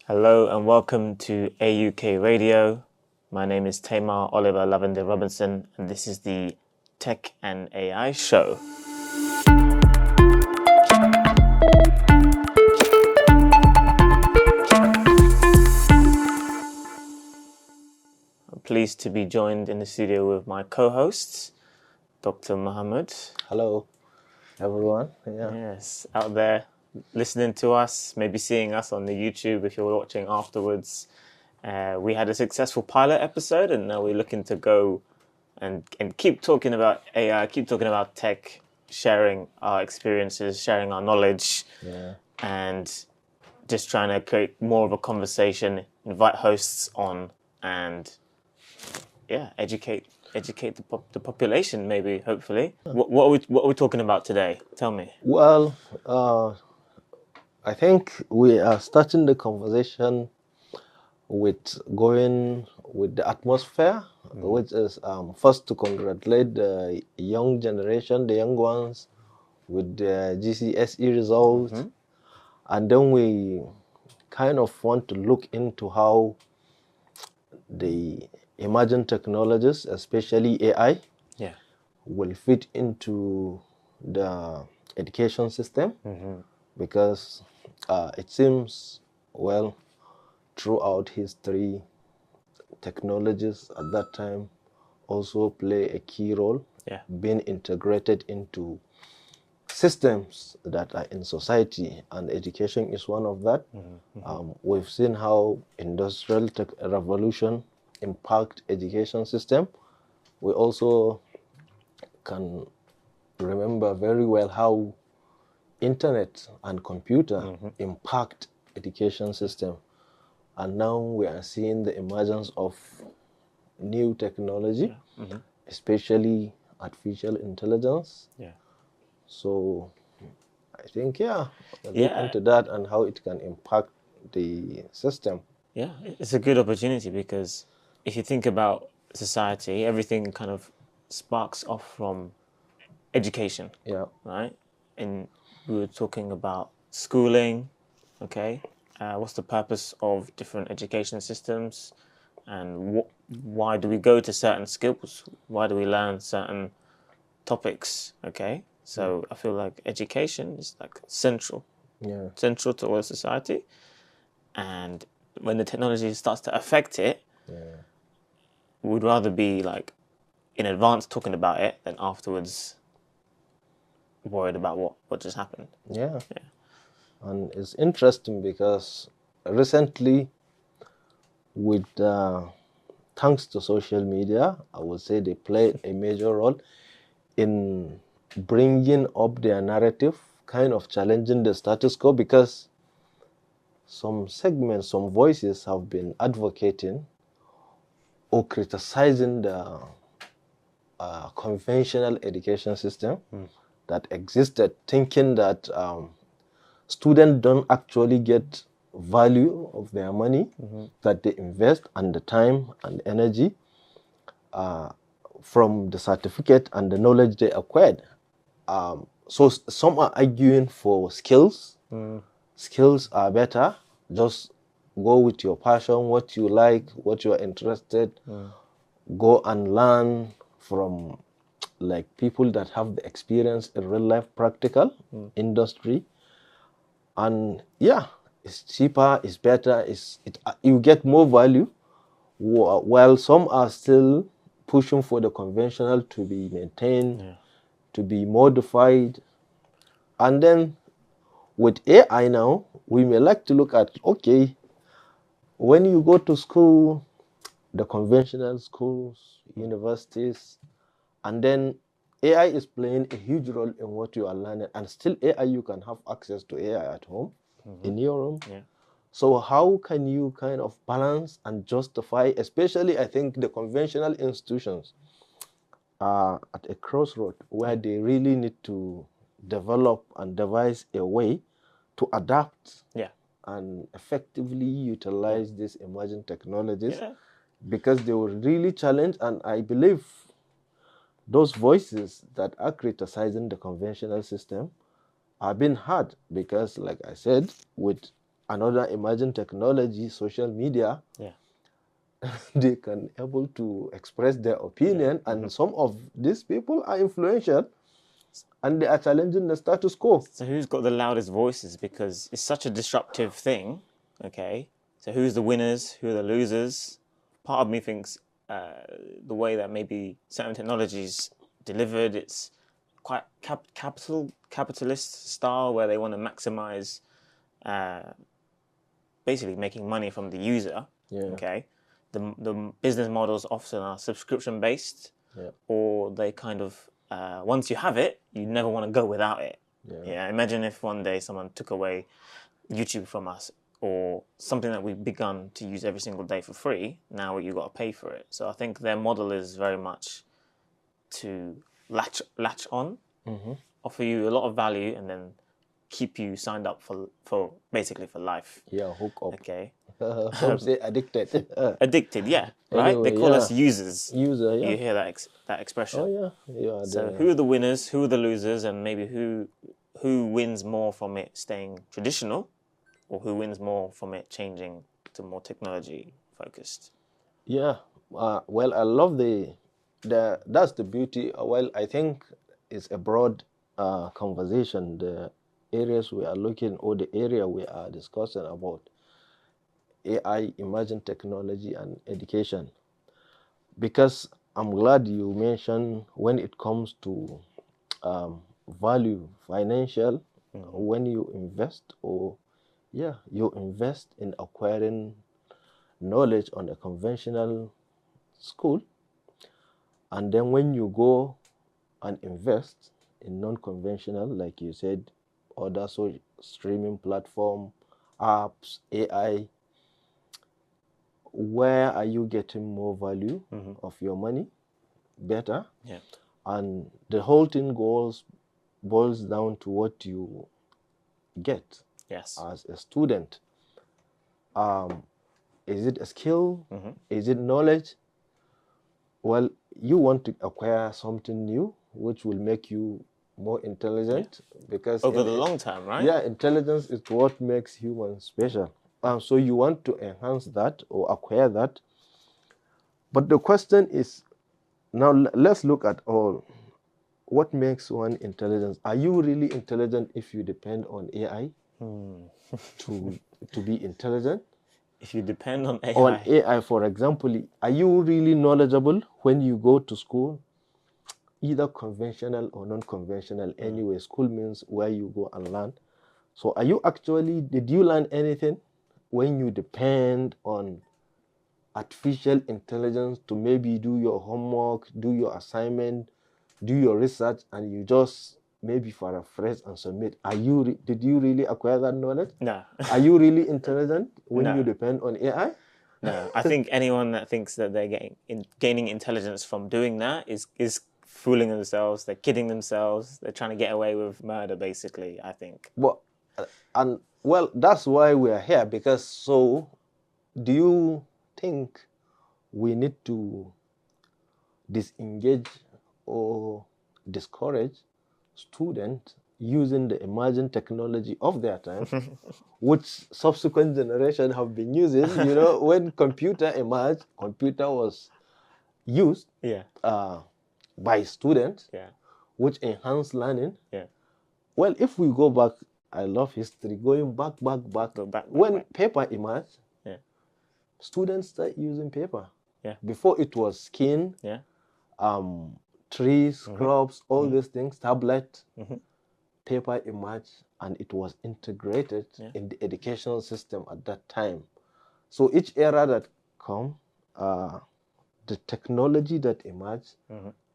Hello and welcome to AUK Radio. My name is Tamar Oliver Lavender Robinson, and this is the Tech and AI Show. I'm pleased to be joined in the studio with my co-hosts, Dr. Muhammad. Hello, everyone. Yes, out there listening to us, maybe seeing us on the YouTube if you're watching afterwards. We had a successful pilot episode, and now we're looking to go and keep talking about AI, keep talking about tech, sharing our experiences, sharing our knowledge, and just trying to create more of a conversation, invite hosts on, and educate the population, maybe, hopefully. What are we talking about today? Tell me. Well, I think we are starting the conversation with going with the atmosphere, which is first to congratulate the young generation, the young ones, with the GCSE results. And then we kind of want to look into how the emerging technologies, especially AI, will fit into the education system, because it seems, well, throughout history, technologies at that time also play a key role, being integrated into systems that are in society, and education is one of that. We've seen how industrial revolution impact education system. We also can remember very well how internet and computer impact education system. And now we are seeing the emergence of new technology, especially artificial intelligence. So I think, we'll look into that and how it can impact the system. Yeah, it's a good opportunity, because if you think about society, everything kind of sparks off from education, right? And we were talking about schooling, okay? What's the purpose of different education systems, and why do we go to certain skills? Why do we learn certain topics, okay? So I feel like education is like central to our society, and when the technology starts to affect it, we'd rather be like in advance talking about it than afterwards worried about what just happened. And it's interesting because recently, with thanks to social media, I would say they played a major role in bringing up their narrative, kind of challenging the status quo, because some segments, some voices have been advocating or criticizing the conventional education system that existed, thinking that students don't actually get value of their money that they invest, and the time and energy from the certificate and the knowledge they acquired. So some are arguing for skills. Skills are better. Just go with your passion, what you like, what you are interested. Go and learn from like people that have the experience in real life practical industry. And it's cheaper, it's better, you get more value, while some are still pushing for the conventional to be maintained, to be modified. And then with AI now, we may like to look at, okay, when you go to school, the conventional schools, universities, and then AI is playing a huge role in what you are learning, and still AI, you can have access to AI at home, in your room. So how can you kind of balance and justify, especially I think the conventional institutions are at a crossroad where they really need to develop and devise a way to adapt and effectively utilize these emerging technologies, because they were really challenged. And I believe those voices that are criticizing the conventional system are being heard, because, like I said, with another emerging technology, social media, Yeah. they can able to express their opinion, and some of these people are influential, and they are challenging the status quo. So who's got the loudest voices? Because it's such a disruptive thing. Okay. So who's the winners? Who are the losers? Part of me thinks the way that maybe certain technologies delivered, it's quite capitalist style, where they want to maximize, basically making money from the user. Yeah. Okay. The business models often are subscription based, or they kind of once you have it, you never want to go without it. Yeah. Imagine if one day someone took away YouTube from us, or something that we've begun to use every single day for free. Now you got to pay for it. So I think their model is very much to latch on, offer you a lot of value, and then keep you signed up for basically for life. Yeah, hook up. Okay. Some say addicted. Addicted, yeah, right? Anyway, They call us users. User, yeah. You hear that expression. Oh yeah. So who are the winners? Who are the losers? And maybe who wins more from it staying traditional, or who wins more from it changing to more technology focused? Yeah. Well, I love that's the beauty. Well, I think it's a broad conversation. The areas we are looking, or the area we are discussing about AI, emerging technology, and education. Because I'm glad you mentioned when it comes to value, financial, when you invest, or you invest in acquiring knowledge on a conventional school, and then when you go and invest in non-conventional, like you said, other streaming platform, apps, AI, where are you getting more value of your money better? Yeah. And the whole thing boils down to what you get as a student. Is it a skill? Is it knowledge? Well, you want to acquire something new which will make you more intelligent, because over the long term, right? Yeah, intelligence is what makes humans special. So you want to enhance that or acquire that. But the question is, now let's look at what makes one intelligent. Are you really intelligent if you depend on AI to be intelligent? If you depend on AI. On AI, for example, are you really knowledgeable when you go to school? Either conventional or non-conventional. Anyway, school means where you go and learn. So did you learn anything when you depend on artificial intelligence to maybe do your homework, do your assignment, do your research, and you just maybe paraphrase and submit? Did you really acquire that knowledge? No. Are you really intelligent when No. you depend on AI? No. I think anyone that thinks that they're gaining intelligence from doing that is fooling themselves. They're kidding themselves. They're trying to get away with murder, basically, I think. Well, that's why we are here, because so do you think we need to disengage or discourage students using the emerging technology of their time, which subsequent generations have been using? When computer emerged, computer was used by students, which enhanced learning. Well, if we go back, I love history, going back. When paper emerged, students started using paper. Before it was skin, trees, crops, all these things, tablet, paper emerged, and it was integrated in the educational system at that time. So each era that comes, the technology that emerged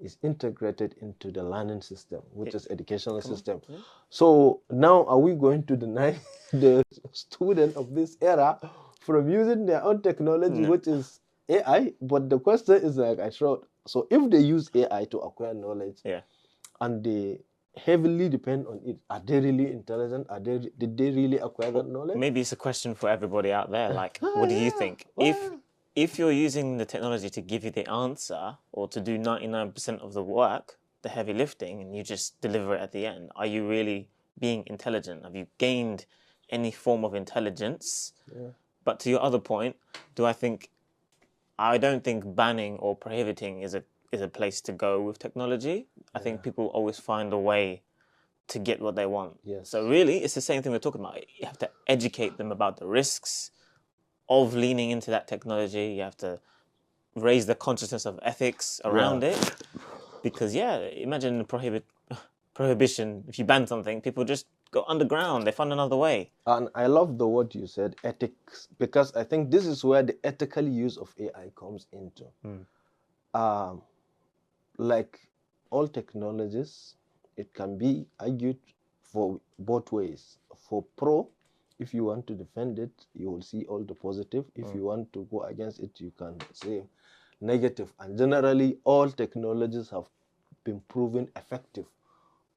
is integrated into the learning system, which is educational system. So now, are we going to deny the student of this era from using their own technology, which is AI? But the question is, like I showed, so if they use AI to acquire knowledge, and they heavily depend on it, are they really intelligent? Did they really acquire that knowledge? Maybe it's a question for everybody out there. Like, what do you think? If you're using the technology to give you the answer, or to do 99% of the work, the heavy lifting, and you just deliver it at the end, are you really being intelligent? Have you gained any form of intelligence. Yeah. But to your other point, I don't think banning or prohibiting is a place to go with technology. I think people always find a way to get what they want. Yes. So really, it's the same thing we're talking about. You have to educate them about the risks of leaning into that technology. You have to raise the consciousness of ethics around it. Because imagine prohibition. If you ban something, people just go underground. They find another way. And I love the word you said, ethics, because I think this is where the ethical use of AI comes into. Like all technologies, it can be argued for both ways. For pro, if you want to defend it, you will see all the positive. If you want to go against it, you can say negative. And generally, all technologies have been proven effective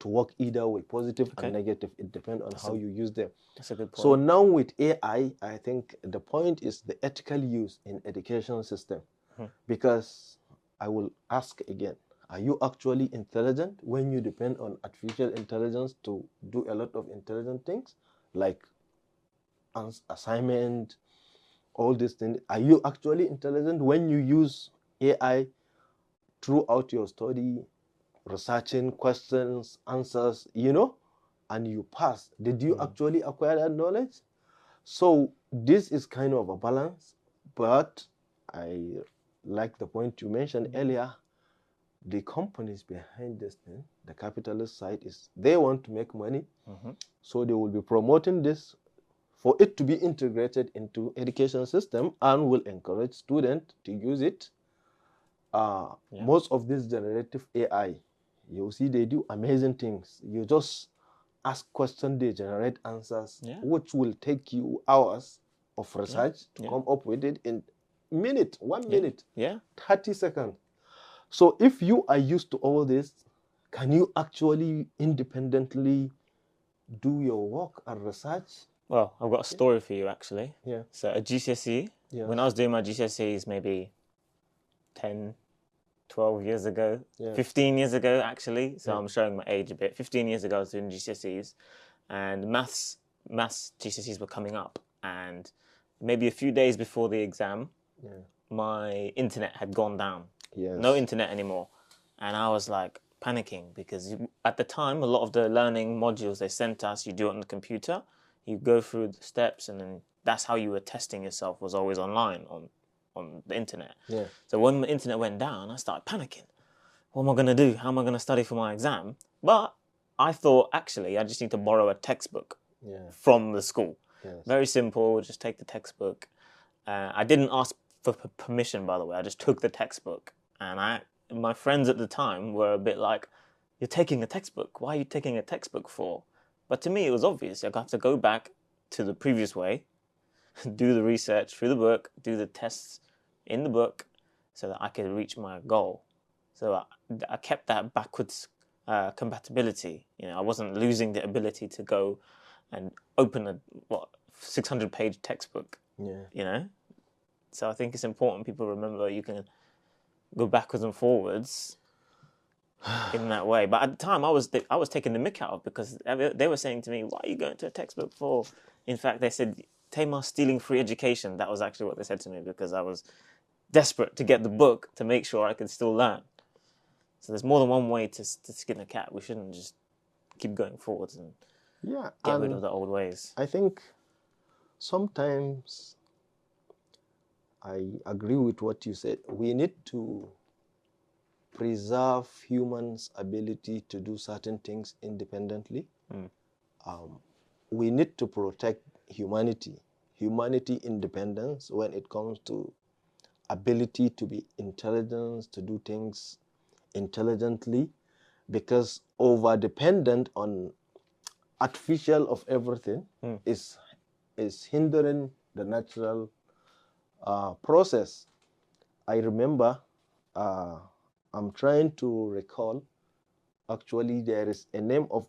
to work either way, positive and negative. It depends on how you use them. That's a good point. So now with AI, I think the point is the ethical use in education system. Because I will ask again, are you actually intelligent when you depend on artificial intelligence to do a lot of intelligent things like assignment, all these things? Are you actually intelligent when you use AI throughout your study, researching questions, answers, and you pass? Did you actually acquire that knowledge? So this is kind of a balance, but I like the point you mentioned earlier. The companies behind this thing, the capitalist side, is they want to make money, so they will be promoting this for it to be integrated into education system and will encourage students to use it. Most of this generative AI, you see, they do amazing things. You just ask questions, they generate answers, which will take you hours of research to come up with it in minute, 1 minute, 30 seconds. So if you are used to all this, can you actually independently do your work and research? Well, I've got a story for you, actually. Yeah. So at GCSE, when I was doing my GCSEs maybe 10, 12 years ago, 15 years ago, actually. So I'm showing my age a bit. 15 years ago, I was doing GCSEs, and maths GCSEs were coming up. And maybe a few days before the exam, my internet had gone down. No internet anymore. And I was like panicking because at the time, a lot of the learning modules they sent us, you do it on the computer, you go through the steps, and then that's how you were testing yourself, was always online on the internet. So when the internet went down, I started panicking. What am I going to do? How am I going to study for my exam? But I thought, actually, I just need to borrow a textbook from the school. Very simple, just take the textbook. I didn't ask for permission, by the way. I just took the textbook. And my friends at the time were a bit like, you're taking a textbook. Why are you taking a textbook for? But to me, it was obvious. I got to go back to the previous way, do the research through the book, do the tests in the book so that I could reach my goal. So I kept that backwards compatibility. I wasn't losing the ability to go and open a 600-page textbook. So I think it's important people remember you can go backwards and forwards in that way. But at the time, I was taking the mick out of, because they were saying to me, "What are you going to a textbook for?" In fact, they said, "Tamar stealing free education." That was actually what they said to me, because I was desperate to get the book to make sure I could still learn. So there's more than one way to skin a cat. We shouldn't just keep going forwards and get rid of the old ways. I think sometimes I agree with what you said. We need to preserve humans' ability to do certain things independently. We need to protect humanity independence when it comes to ability to be intelligent, to do things intelligently, because over-dependent on artificial of everything is hindering the natural process. I remember, I'm trying to recall, actually there is a name of,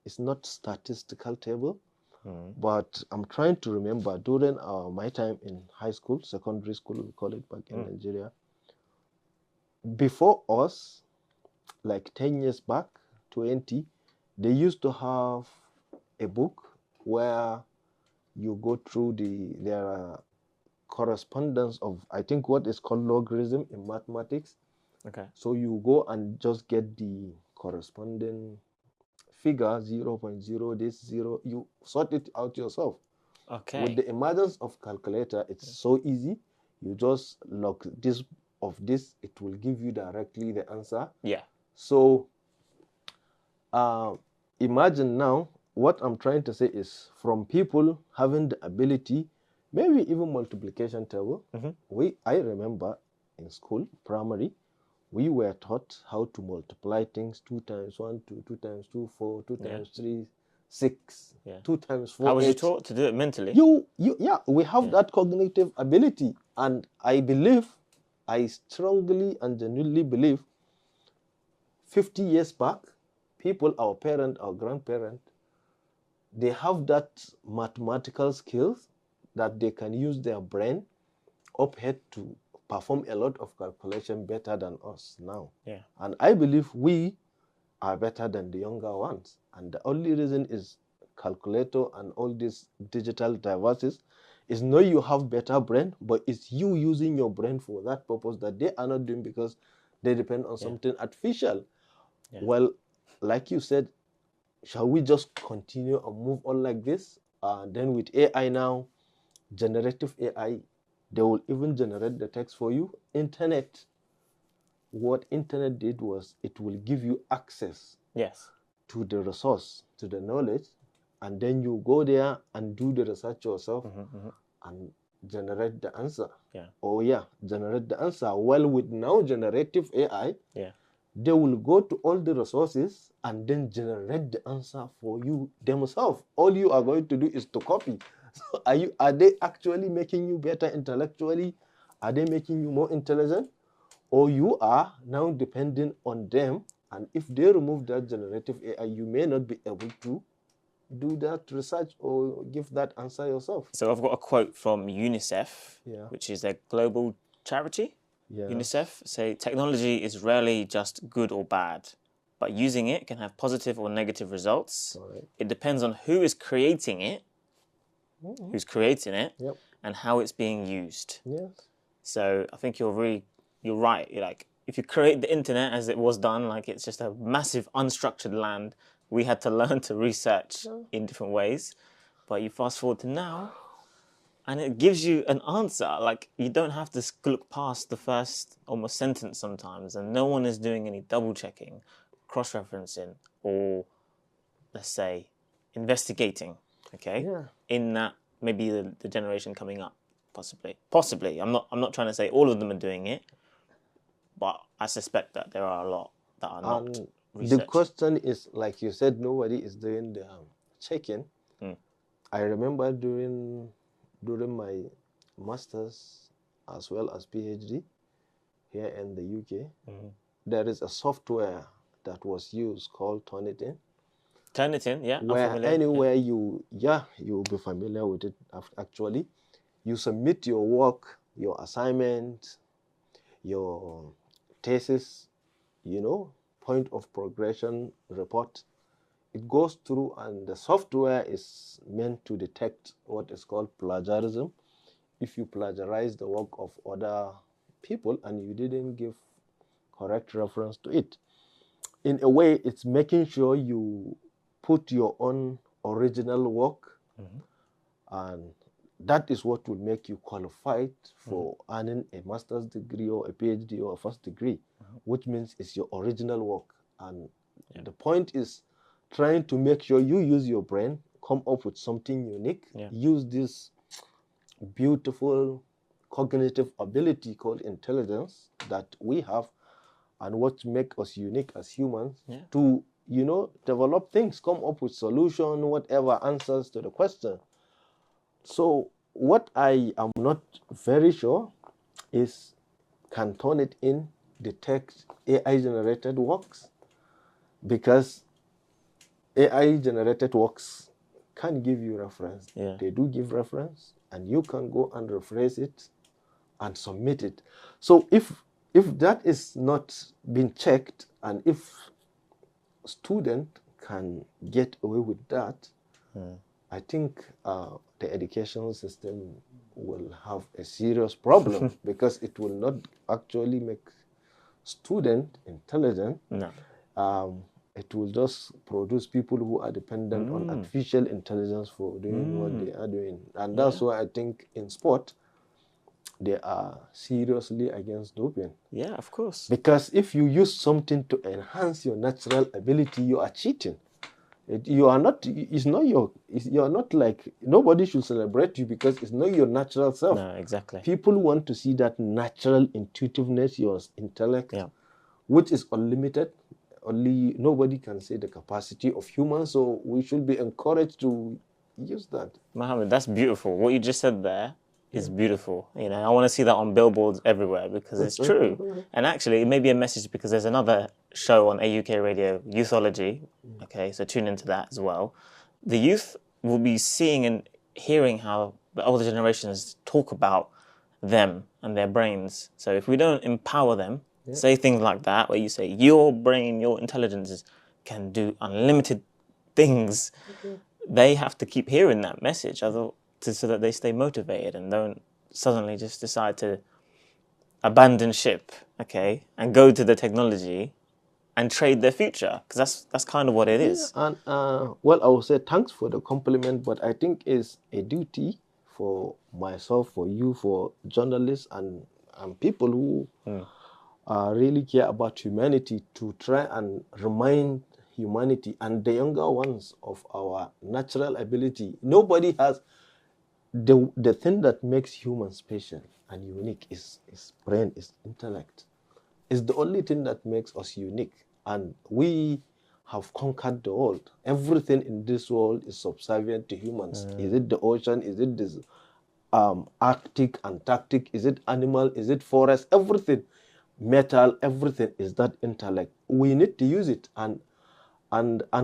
it's not statistical table, but I'm trying to remember during my time in high school, secondary school, we call it back in Nigeria. Before us, like 10 years back, 20, they used to have a book where you go through there are correspondence of, I think, what is called logarithm in mathematics. Okay. So you go and just get the corresponding figure, 0.0, this 0, you sort it out yourself. Okay. With the emergence of calculator, it's so easy. You just log this of this, it will give you directly the answer. Yeah. So imagine now, what I'm trying to say is, from people having the ability, maybe even multiplication table. I remember in school, primary, we were taught how to multiply things: 2 times 1, 2, 2 times 2, 4, 2 times 3, 6, 2 times 4, How was 8. you taught to do it mentally? Yeah, we have that cognitive ability, and I strongly and genuinely believe 50 years back, people, our parent, our grandparent, they have that mathematical skills that they can use their brain up head to perform a lot of calculation better than us now. Yeah. And I believe we are better than the younger ones. And the only reason is calculator and all these digital devices is not you have better brain, but it's you using your brain for that purpose that they are not doing because they depend on something artificial. Yeah. Well, like you said, shall we just continue and move on like this? Then with AI now, generative AI, they will even generate the text for you. Internet, what internet did was it will give you access to the resource, to the knowledge, and then you go there and do the research yourself and generate the answer. Generate the answer. Well, with now generative AI, they will go to all the resources and then generate the answer for you themselves. All you are going to do is to copy. So are they actually making you better intellectually? Are they making you more intelligent? Or you are now depending on them, and if they remove that generative AI, you may not be able to do that research or give that answer yourself. So I've got a quote from UNICEF, which is a global charity. UNICEF say technology is rarely just good or bad, but using it can have positive or negative results. It depends on who is creating it, who's creating it, and how it's being used. So I think you're right. You're like, if you create the internet as it was done, like it's just a massive unstructured land, we had to learn to research in different ways. But you fast forward to now, and it gives you an answer. Like, you don't have to look past the first almost sentence sometimes, and no one is doing any double checking, cross-referencing, or let's say investigating. In that, maybe the generation coming up, possibly. I'm not trying to say all of them are doing it, but I suspect that there are a lot that are not researching. The question is, like you said, nobody is doing the checking. I remember during my master's as well as PhD here in the UK, there is a software that was used called Turnitin. Turnitin, where anywhere you'll be familiar with it. Actually, you submit your work, your assignment, your thesis, point of progression report. It goes through, and the software is meant to detect what is called plagiarism. If you plagiarize the work of other people and you didn't give correct reference to it, in a way, it's making sure you put your own original work, and that is what will make you qualified for earning a master's degree or a PhD or a first degree, which means it's your original work. And the point is trying to make sure you use your brain, come up with something unique, use this beautiful cognitive ability called intelligence that we have, and what makes us unique as humans, to develop things, come up with solution, whatever answers to the question. So what I am not very sure is, can Turnitin detect AI generated works? Because AI generated works can give you reference. They do give reference, and you can go and rephrase it and submit it. So if that is not being checked, and if student can get away with that, I think the education system will have a serious problem because it will not actually make student intelligent. No. It will just produce people who are dependent on artificial intelligence for doing what they are doing. And that's why I think in sport, they are seriously against doping. Yeah, of course. Because if you use something to enhance your natural ability, you are cheating. You are not, you are not like, nobody should celebrate you because it's not your natural self. No, exactly. People want to see that natural intuitiveness, your intellect, which is unlimited. Only nobody can say the capacity of humans, so we should be encouraged to use that. Muhammad, that's beautiful. What you just said there is beautiful. You know, I want to see that on billboards everywhere because it's true. And actually, it may be a message because there's another show on AUK radio, Youthology. Okay, so tune into that as well. The youth will be seeing and hearing how the older generations talk about them and their brains. So if we don't empower them, say things like that, where you say your brain, your intelligence can do unlimited things, they have to keep hearing that message so that they stay motivated and don't suddenly just decide to abandon ship, okay, and go to the technology and trade their future, because that's kind of what it is. And well, I would say thanks for the compliment, but I think it's a duty for myself, for you, for journalists and people who really care about humanity to try and remind humanity and the younger ones of our natural ability. Nobody has the thing that makes humans special and unique is brain, is intellect. It's the only thing that makes us unique, and we have conquered the world. Everything in this world is subservient to humans. Is it the ocean? Is it this Arctic, Antarctic? Is it animal? Is it forest? Everything, metal, everything is that intellect. We need to use it and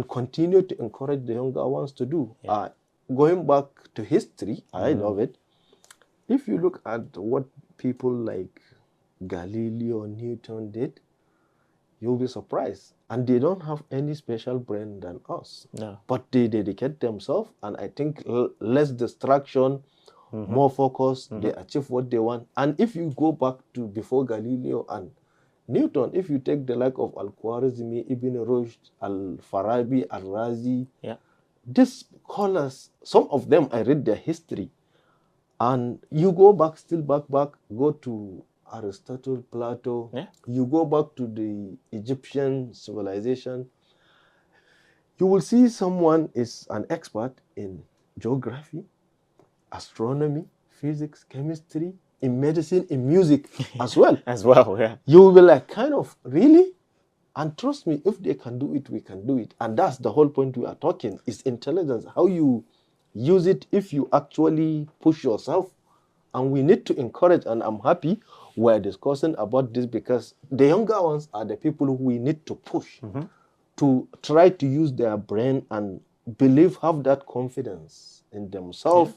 continue to encourage the younger ones to do. Going back to history, I love it. If you look at what people like Galileo, Newton did, you'll be surprised. And they don't have any special brain than us. No. But they dedicate themselves, and I think less distraction, more focus, they achieve what they want. And if you go back to before Galileo and Newton, if you take the like of Al-Khwarizmi, Ibn Rushd, Al-Farabi, Al-Razi, these scholars, some of them, I read their history. And you go back, go to Aristotle, Plato, you go back to the Egyptian civilization, you will see someone is an expert in geography, astronomy, physics, chemistry, in medicine, in music as well. As well, yeah. You will be like, kind of, really? And trust me, if they can do it, we can do it. And that's the whole point we are talking, is intelligence, how you use it if you actually push yourself. And we need to encourage, and I'm happy we're discussing about this because the younger ones are the people who we need to push to try to use their brain and have that confidence in themselves.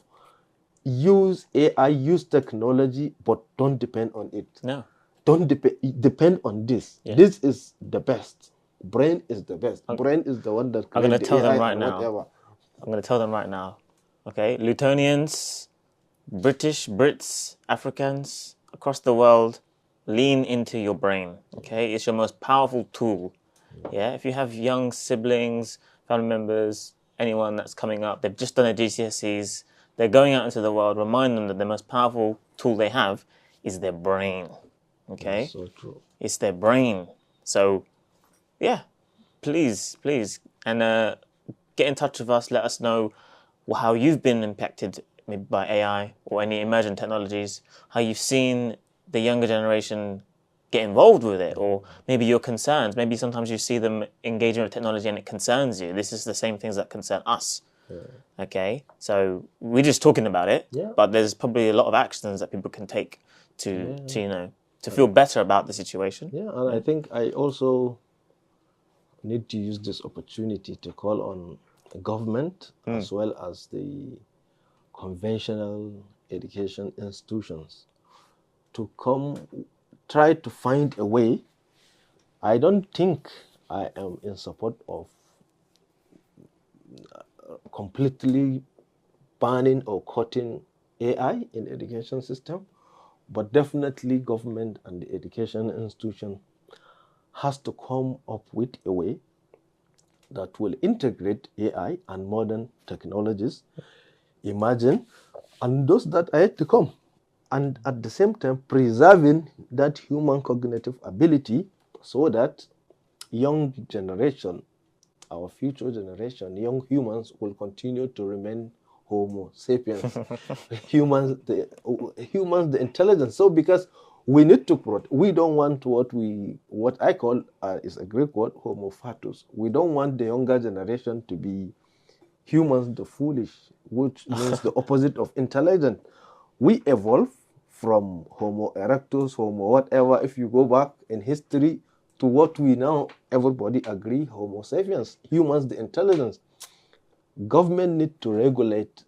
Use AI, use technology, but don't depend on it. No. Don't depend on this. This is the best. Brain is the best. Brain is the one that creates I'm going to tell AI them right now. whatever. I'm going to tell them right now. Okay, Lutonians, Brits, Africans, across the world, lean into your brain. Okay, it's your most powerful tool. Yeah, if you have young siblings, family members, anyone that's coming up, they've just done their GCSEs, they're going out into the world, remind them that the most powerful tool they have is their brain. Okay? That's so true. It's their brain. So, yeah, please. And get in touch with us. Let us know how you've been impacted maybe by AI or any emerging technologies, how you've seen the younger generation get involved with it, or maybe your concerns. Maybe sometimes you see them engaging with technology and it concerns you. This is the same things that concern us. Okay, so we're just talking about it, but there's probably a lot of actions that people can take to feel better about the situation. And I think I also need to use this opportunity to call on the government as well as the conventional education institutions to try to find a way. I don't think I am in support of completely banning or cutting AI in education system, but definitely government and the education institution has to come up with a way that will integrate AI and modern technologies, imagine, and those that are yet to come, and at the same time preserving that human cognitive ability so that young generation, our future generation, young humans will continue to remain Homo sapiens, humans, the intelligence. So because we need to we don't want what I call is a Greek word, Homo fatus. We don't want the younger generation to be humans the foolish, which means the opposite of intelligent. We evolve from Homo erectus, Homo whatever, if you go back in history to what we now, everybody agree, Homo sapiens, humans the intelligence. Government need to regulate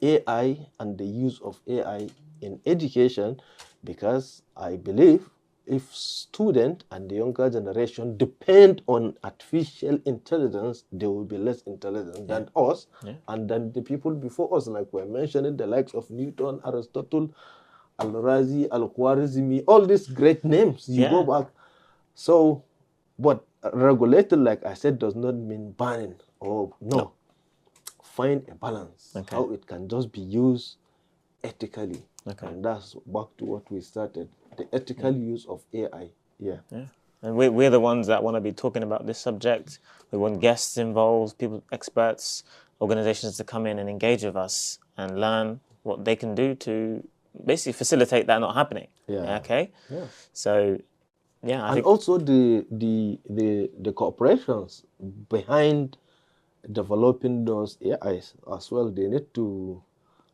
AI and the use of AI in education, because I believe if students and the younger generation depend on artificial intelligence, they will be less intelligent than us and than the people before us, like we're mentioning, the likes of Newton, Aristotle, Al-Razi, Al-Khwarizmi, all these great names. You go back. So, but regulated, like I said, does not mean banning or no. Find a balance, how it can just be used ethically. And that's back to what we started, the ethical use of AI. And we're the ones that want to be talking about this subject. We want guests involved, people, experts, organizations to come in and engage with us and learn what they can do to basically facilitate that not happening. So I think also the corporations behind developing those AIs as well, they need to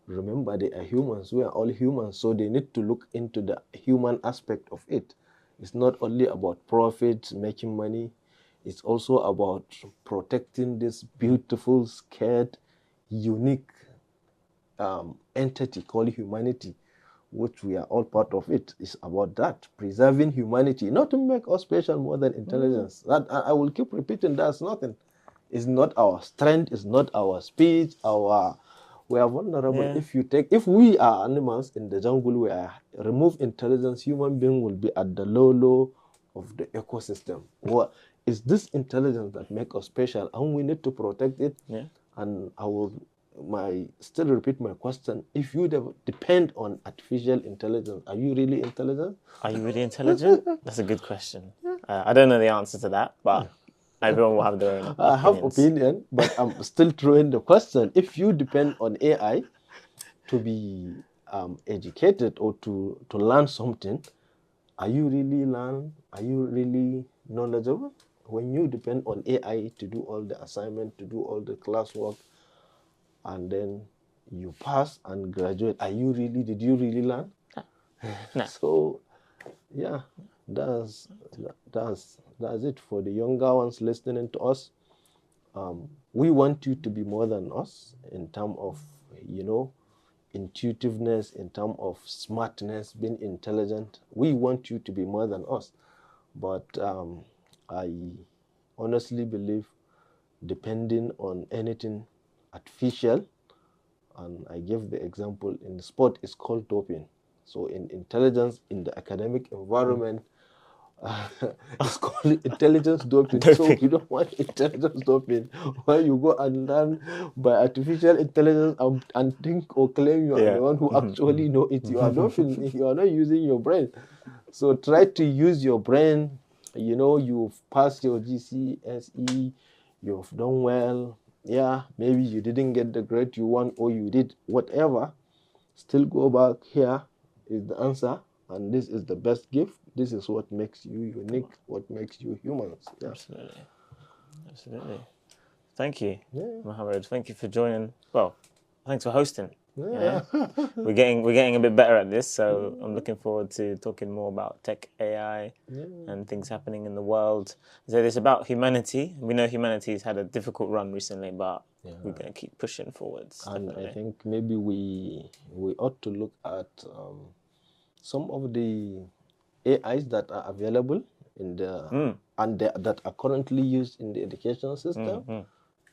remember they are humans. We are all humans, so they need to look into the human aspect of it. It's not only about profit, making money. It's also about protecting this beautiful, scared, unique entity called humanity, which we are all part of. It is about that, preserving humanity, not to make us special more than intelligence. That I will keep repeating. That's nothing. It's not our strength. It's not our speech. We are vulnerable. If we are animals in the jungle, we are remove intelligence. Human being will be at the low of the ecosystem. What is this intelligence that make us special, and we need to protect it. And I will still repeat my question. If you depend on artificial intelligence, are you really intelligent? Are you really intelligent? That's a good question. I don't know the answer to that, but everyone will have their own opinions. I have opinion, but I'm still throwing the question. If you depend on AI to be educated or to learn something, are you really Are you really knowledgeable? When you depend on AI to do all the assignment, to do all the classwork, and then you pass and graduate, did you really learn? No. So, that's it for the younger ones listening to us. We want you to be more than us in terms of, intuitiveness, in terms of smartness, being intelligent. We want you to be more than us. But I honestly believe depending on anything artificial, and I gave the example in sport, it's called doping. So in intelligence, in the academic environment, it's called intelligence doping. So we don't want intelligence doping where you go and learn by artificial intelligence and think or claim you are the one who actually know it. You are doping. You are not using your brain. So try to use your brain. You've passed your GCSE, you've done well. Maybe you didn't get the grade you want, or you did whatever. Still go back. Here is the answer, and this is the best gift. This is what makes you unique, what makes you humans. Absolutely. Thank you, Muhammad. Thank you for joining. Well, thanks for hosting. We're getting a bit better at this, so I'm looking forward to talking more about tech, AI, and things happening in the world. So it's about humanity. We know humanity's had a difficult run recently, but we're going to keep pushing forwards. And definitely. I think maybe we ought to look at some of the AIs that are available in the and that are currently used in the education system.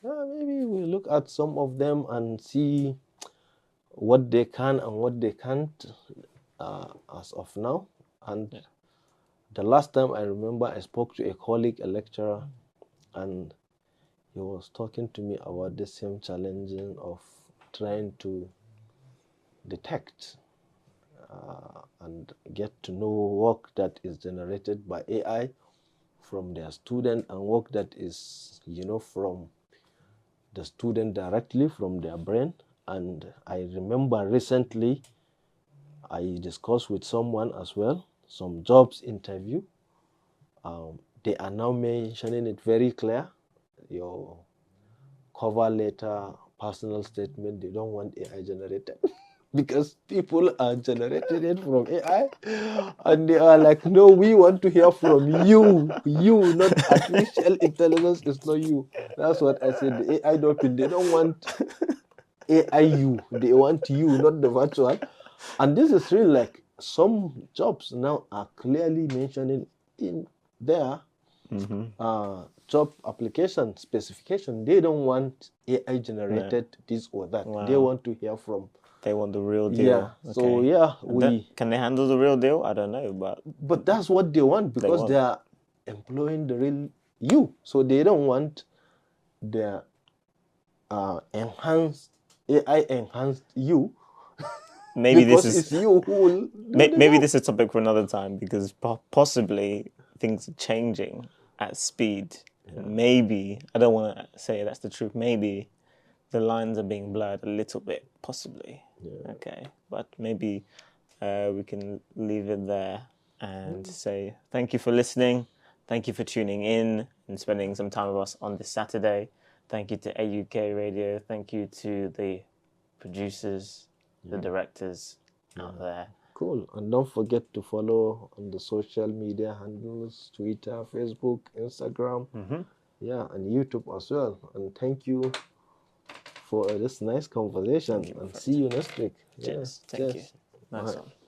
maybe we look at some of them and see what they can and what they can't as of now. And the last time I remember, I spoke to a colleague, a lecturer, and he was talking to me about the same challenges of trying to detect and get to know work that is generated by AI from their student and work that is, from the student directly from their brain. And I remember recently I discussed with someone as well, some jobs interview. They are now mentioning it very clear. Your cover letter, personal statement, they don't want AI generated because people are generating it from AI and they are like, no, we want to hear from you, not artificial intelligence is not you. That's what I said. The AI doping, they don't want AI you, they want you, not the virtual. And this is really like some jobs now are clearly mentioning in their job application specification. They don't want AI generated this or that. Wow. They want to hear from. They want the real deal. Yeah. Okay. So can they handle the real deal? I don't know, but that's what they want because they are employing the real you. So they don't want their enhanced AI enhanced you. Maybe because this is it's you who will maybe this is a topic for another time because possibly things are changing at speed. Yeah. Maybe, I don't want to say that's the truth, maybe the lines are being blurred a little bit, possibly. Yeah. Okay, but maybe we can leave it there and say thank you for listening. Thank you for tuning in and spending some time with us on this Saturday. Thank you to AUK Radio. Thank you to the producers, the directors out there. Cool. And don't forget to follow on the social media handles, Twitter, Facebook, Instagram, yeah, and YouTube as well. And thank you for this nice conversation. And see you next week. Cheers. Thank you. Nice one.